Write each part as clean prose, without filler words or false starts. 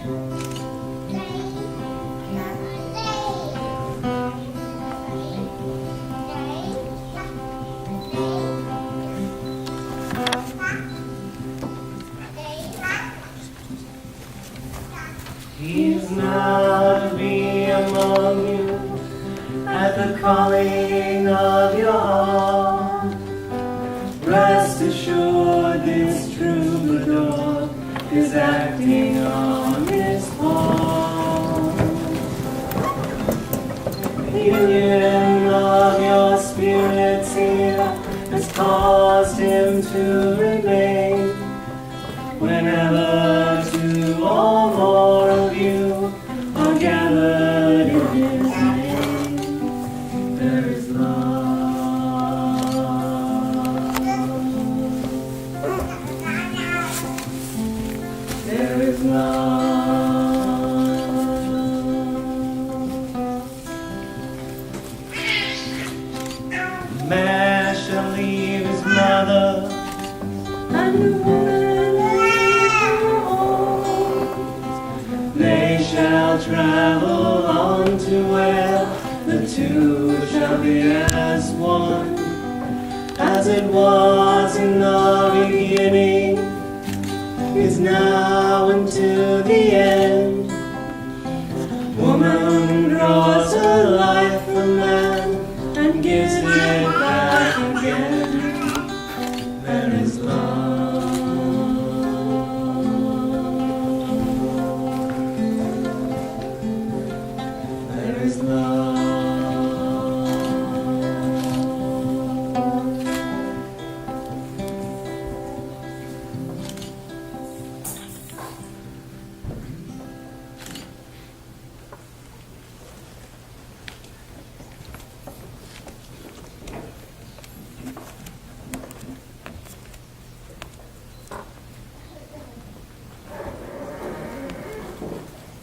He's now to be among you at the calling of your heart. Rest assured this troubadour is acting on his part. The union of your spirits here has caused him to remain. Whenever two or more of you are gathered in his name, there is love. There is love. Man shall leave his mother and the woman shall travel on to where the two shall be as one, as it was in the beginning, is now unto the end. Woman draws her life from man and gives it back again. There is love.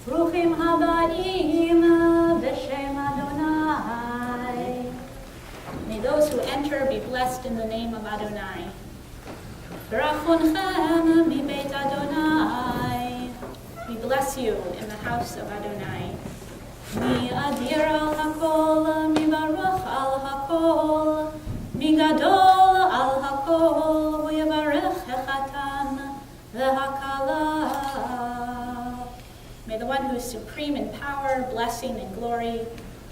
Bruchim habaim b'shem Adonai. May those who enter be blessed in the name of Adonai. B'rachonchem mi-beit Adonai. We bless you in the house of Adonai. Mi-adir al hakol, mi-baruch al hakol, mi-gadol al hakol, v'yavarech hechatan v'hakala. May the one who is supreme in power, blessing, and glory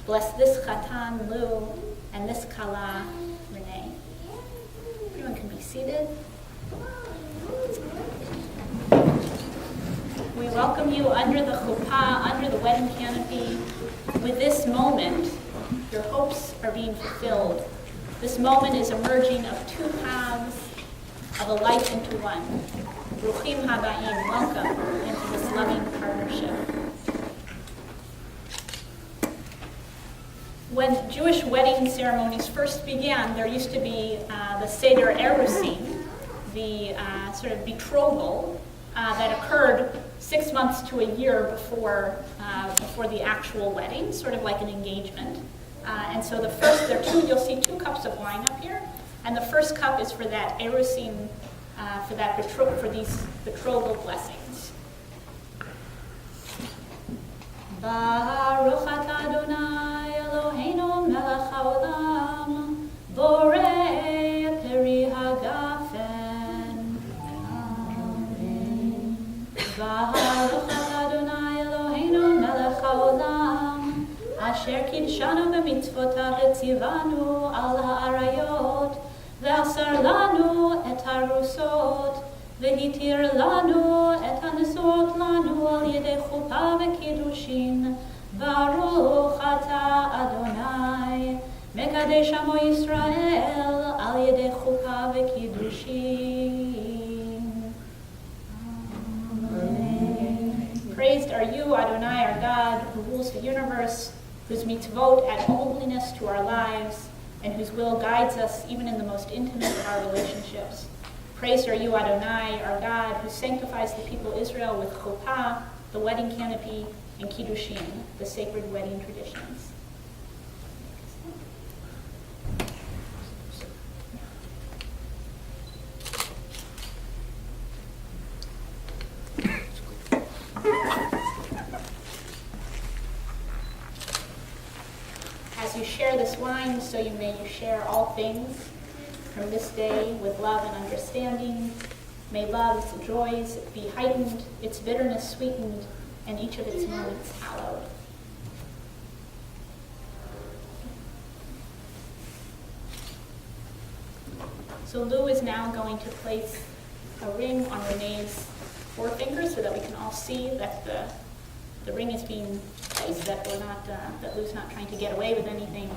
bless this Chatan, Lu, and this Kala, Renae. Everyone can be seated. We welcome you under the chuppah, under the wedding canopy. With this moment, your hopes are being fulfilled. This moment is a merging of two paths of a life into one. Bruchim habaim, welcome into this loving partnership. When Jewish wedding ceremonies first began, there used to be the Seder Erusin, the sort of betrothal that occurred 6 months to a year before the actual wedding, sort of like an engagement. And so you'll see 2 cups of wine up here, and the first cup is for that Erusin, for these betrothal blessings. Baruch atah Adonai Eloheinu melech haolam borei peri hagafen. Amen. Baruch atah Adonai Eloheinu melech haolam asher kidshanu b'mitzvotav v'tzivanu al ha'arayot ve'asar lanu et harusot והתיר לנו את הנשואות לנו על ידי חופה וקידושין. ברוך אתה אדוני, מקדש עמו ישראל על ידי חופה וקידושין. Amen. Praised are you, Adonai, our God, who rules the universe, whose mitzvot add holiness to our lives, and whose will guides us even in the most intimate of our relationships. Praised are you, Adonai, our God, who sanctifies the people Israel with chuppah, the wedding canopy, and kiddushin, the sacred wedding traditions. you share this wine, so you may you share all things from this day with love and understanding. May love's joys be heightened, its bitterness sweetened, and each of its moments hallowed. So Lou is now going to place a ring on Renee's forefinger so that we can all see that the ring is being placed, that we're not, that Lou's not trying to get away with anything.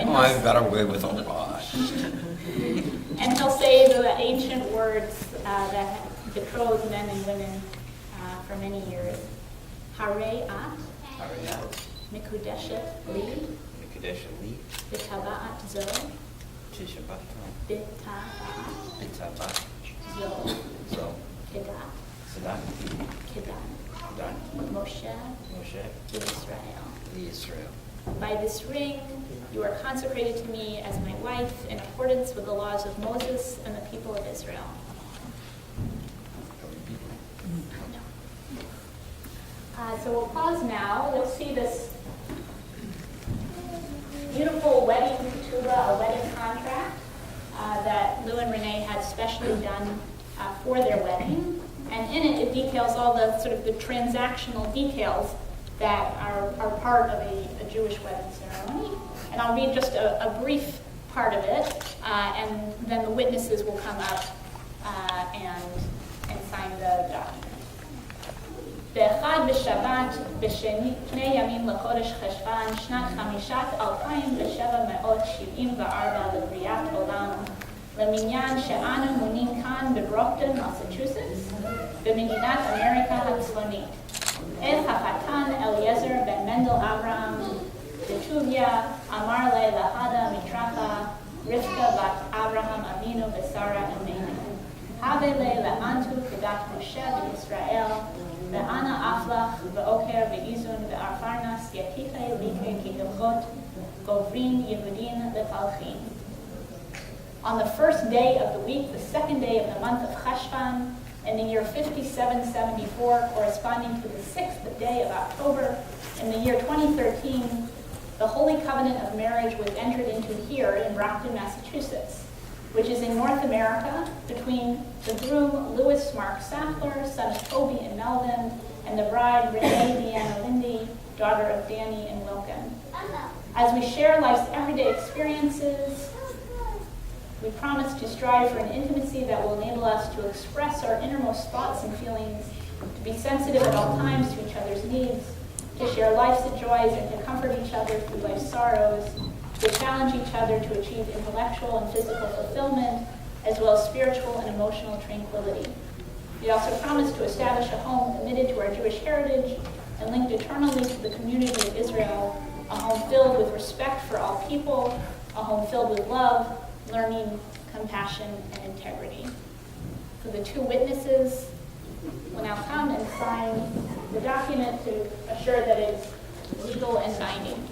Oh, I got away with a lot. And he'll say the ancient words that betrothed men and women for many years. Harei at, Harayat, mikudeshet li, Mikadesh Ali, b'taba'at zo, Tishabatam, b'taba'at Bitabat, zo, Zo, kedat, Sadat, kedan, Dan, Moshe, Moshe, Israel. Israel. By this ring, you are consecrated to me as my wife in accordance with the laws of Moses and the people of Israel. So we'll pause now. We'll see this beautiful wedding ketubah, a wedding contract that Lou and Renae had specially done for their wedding. And in it, it details all the sort of the transactional details that are part of a Jewish wedding ceremony. And I'll read just a brief part of it, and then the witnesses will come up and sign the document. באחד בשבת, בשני ימים לחודש חשוון, שנת 5774 לבריאת עולם, למניין שאנו מונים כאן בברוקטון, מסצ'וסטס, במדינת אמריקה הצפונית. איך החתן אליעזר בן מנדל אברהם בטוביה אמר לי להדה מטרחה, רבקה בת אברהם אבינו ושרה אמנו. הווה לי לאנטו כדת משה בישראל, ואנה אפלך ואוקר ואיזון וארפרנס יתיכי ליקי כהלכות גוברין יהודין לפלחין. On the first day of the week, the second day of the month of Cheshvan, in the year 5774, corresponding to the 6th day of October, in the year 2013, the Holy Covenant of Marriage was entered into here in Brockton, Massachusetts, which is in North America, between the groom Louis Mark Sackler, son of Toby and Melvin, and the bride Renae Deanna Lindy, daughter of Danny and Wilkin. As we share life's everyday experiences, we promise to strive for an intimacy that will enable us to express our innermost thoughts and feelings, to be sensitive at all times to each other's needs, to share life's joys and to comfort each other through life's sorrows, to challenge each other to achieve intellectual and physical fulfillment, as well as spiritual and emotional tranquility. We also promise to establish a home committed to our Jewish heritage and linked eternally to the community of Israel, a home filled with respect for all people, a home filled with love, learning, compassion, and integrity. So the two witnesses will now come and sign the document to assure that it's legal and binding.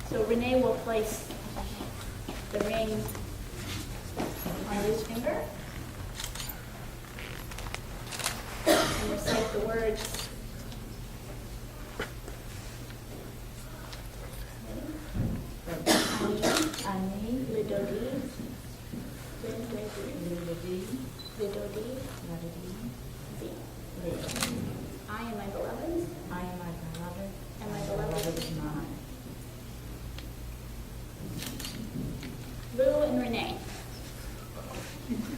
So Renae will place the ring on Lou's finger and recite the words. אני, Lidodi, לדודי, Lidodi, לדודי, Zi. לי. I and my beloved, I am my beloved, and my my beloved beloved is mine. Lou and Renae.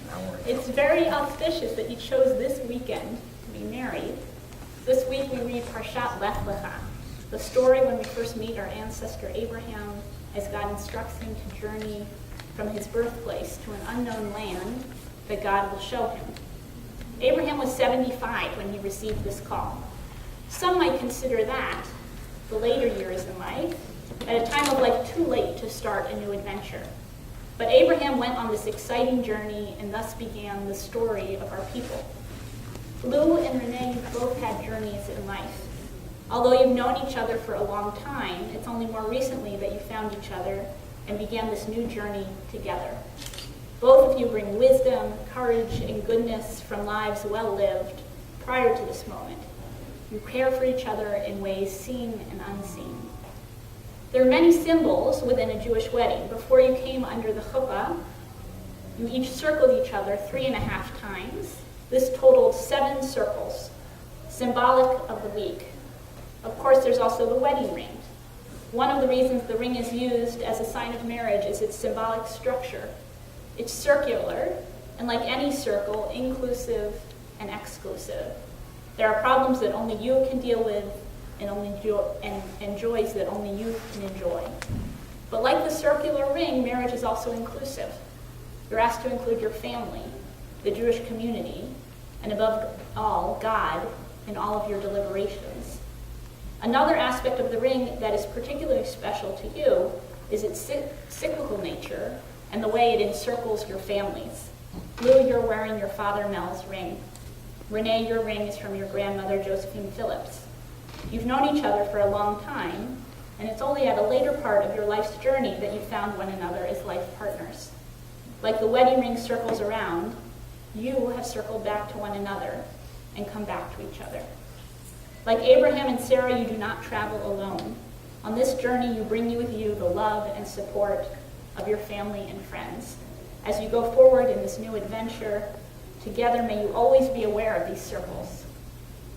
Now we're- It's very auspicious that you chose this weekend to be married. This week we read Parshat Lech Lecha, the story when we first meet our ancestor Abraham as God instructs him to journey from his birthplace to an unknown land that God will show him. Abraham was 75 when he received this call. Some might consider that, the later years in life, at a time of life too late to start a new adventure. But Abraham went on this exciting journey and thus began the story of our people. Lou and Renae both had journeys in life. Although you've known each other for a long time, it's only more recently that you found each other and began this new journey together. Both of you bring wisdom, courage, and goodness from lives well lived prior to this moment. You care for each other in ways seen and unseen. There are many symbols within a Jewish wedding. Before you came under the chuppah, you each circled each other 3.5 times. This totaled 7 circles, symbolic of the week. Of course, there's also the wedding ring. One of the reasons the ring is used as a sign of marriage is its symbolic structure. It's circular, and like any circle, inclusive and exclusive. There are problems that only you can deal with and joys that only you can enjoy. But like the circular ring, marriage is also inclusive. You're asked to include your family, the Jewish community, and above all, God in all of your deliberations. Another aspect of the ring that is particularly special to you is its cyclical nature and the way it encircles your families. Lou, you're wearing your father Mel's ring. Renae, your ring is from your grandmother Josephine Phillips. You've known each other for a long time, and it's only at a later part of your life's journey that you found one another as life partners. Like the wedding ring circles around, you have circled back to one another and come back to each other. Like Abraham and Sarah, you do not travel alone. On this journey, you bring with you the love and support of your family and friends. As you go forward in this new adventure, together may you always be aware of these circles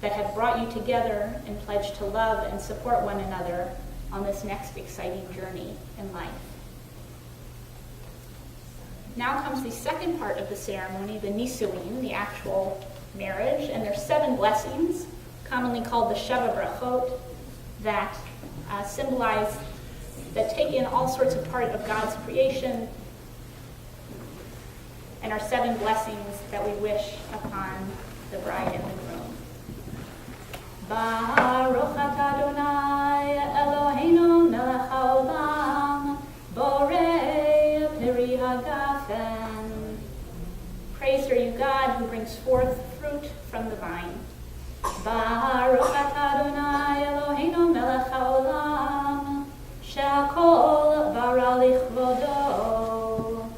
that have brought you together and pledged to love and support one another on this next exciting journey in life. Now comes the second part of the ceremony, the nisuin, the actual marriage, and there's 7 blessings, commonly called the Sheva Brachot, that symbolize, that take in all sorts of part of God's creation, and are 7 blessings that we wish upon the bride and the groom. Baruch atah Adonai Eloheinu melech haolam, borei peri hagafen. Praised are you, God, who brings forth fruit from the vine. Baruch atah Adonai Eloheinu melech haolam, she'akol bara lichvodo.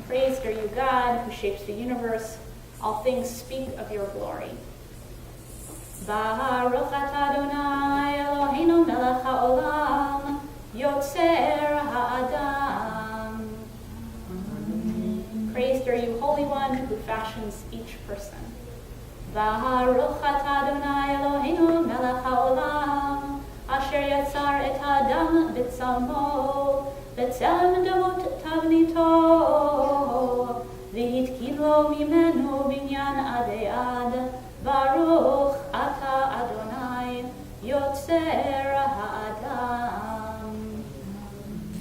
Praised are you, God, who shapes the universe. All things speak of your glory. Baruch atah Adonai Eloheinu melech haolam, yotzer ha'adam. Praised are you, Holy One, who fashions each person. Baruch atah Adonai Eloheinu melech haolam, asher yatzar et ha'adam b'tzalmo, b'tzelem damot tavnito, v'hitkin lo mimenu binyan adei ad. Baruch atah Adonai yotzer ha'adam.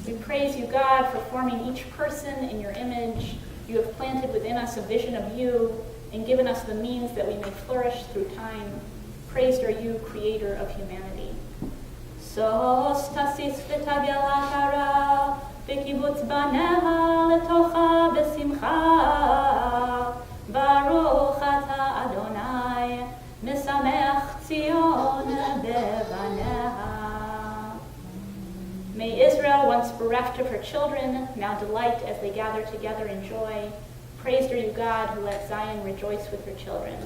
We praise you, God, for forming each person in your image. You have planted within us a vision of you and given us the means that we may flourish through time. Praised are you, creator of humanity. Sos tasis v'tagel ha'kara, v'kibutz baneha letocha b'simcha. Baruch atah Adonai, misamech Tzion bevaneha. May Israel Israel, once bereft of her children, now delight as they gather together in joy. Praised are you, God, who let Zion rejoice with her children.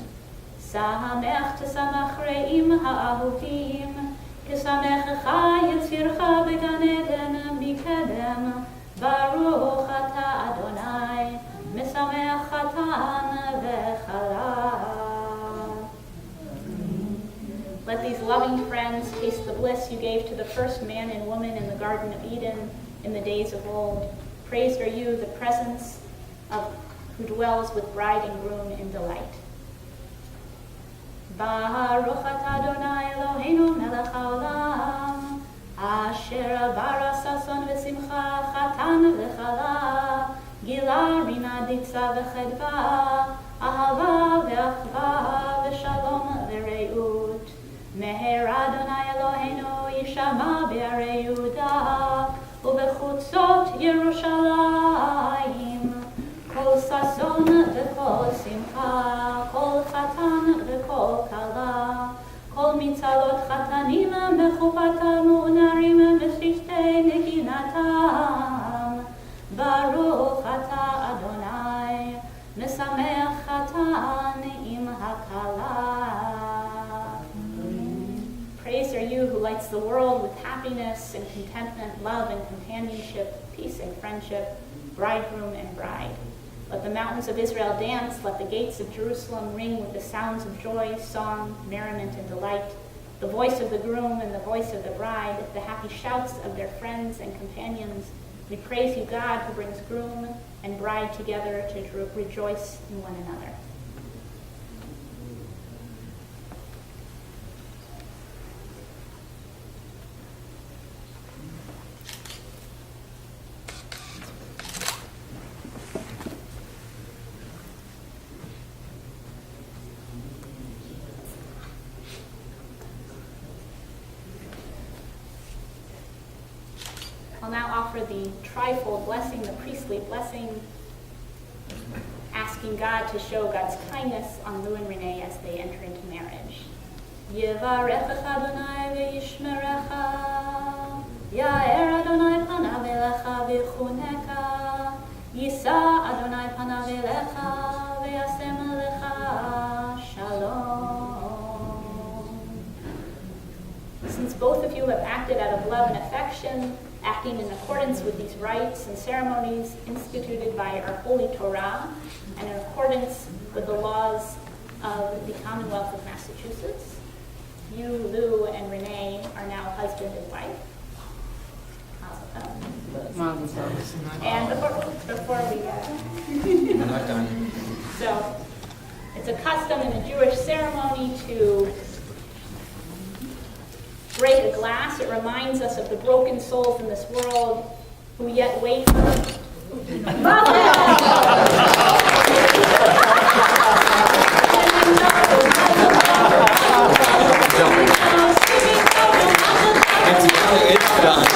Samech tesamach re'im ha'ahutim, kesamechecha yitzircha began Eden mikedem, Baruch ata Adonai, mesamech chatan v'chala. Let these loving friends taste the bliss you gave to the first man and woman in the Garden of Eden in the days of old. Praised are you, the presence of who dwells with bride and groom in delight. Baruch ata Adonai Eloheinu melech haolam, asher bara sason v'simcha chatan v'chala, gila rina ditza v'chedva, ahava v'achva v'shalom v'reut. Meher Adonai Eloheinu yishama b'arei Yehuda u'bechutzot Yerushalayim, kol sason v'kol simcha, kol chatan v'kol kala, kol mitzalot chatanim mechupatam u'narim v'shiftei neginatam. Baruch ata Adonai, mesamech chatan im hakala. Praised are you who lights the world with happiness and contentment, love and companionship, peace and friendship, bridegroom and bride. Let the mountains of Israel dance, let the gates of Jerusalem ring with the sounds of joy, song, merriment, and delight, the voice of the groom and the voice of the bride, the happy shouts of their friends and companions. We praise you, God, who brings groom and bride together to rejoice in one another. I'll now offer the trifold blessing, the priestly blessing, asking God to show God's kindness on Lou and Renae as they enter into marriage. Yevarechecha Adonai ve'yishmerecha, Ya'er Adonai panav elecha v'chuneka, Yisa Adonai panav elecha ve'yasem lecha shalom. Since both of you have acted out of love and affection, acting in accordance with these rites and ceremonies instituted by our Holy Torah and in accordance with the laws of the Commonwealth of Massachusetts, you, Lou, and Renae are now husband and wife. And before we I'm not done. so it's a custom in a Jewish ceremony to break a glass. It reminds us of the broken souls in this world who yet wait for It's done.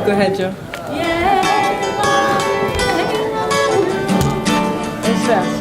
Go ahead, Joe. It's fast.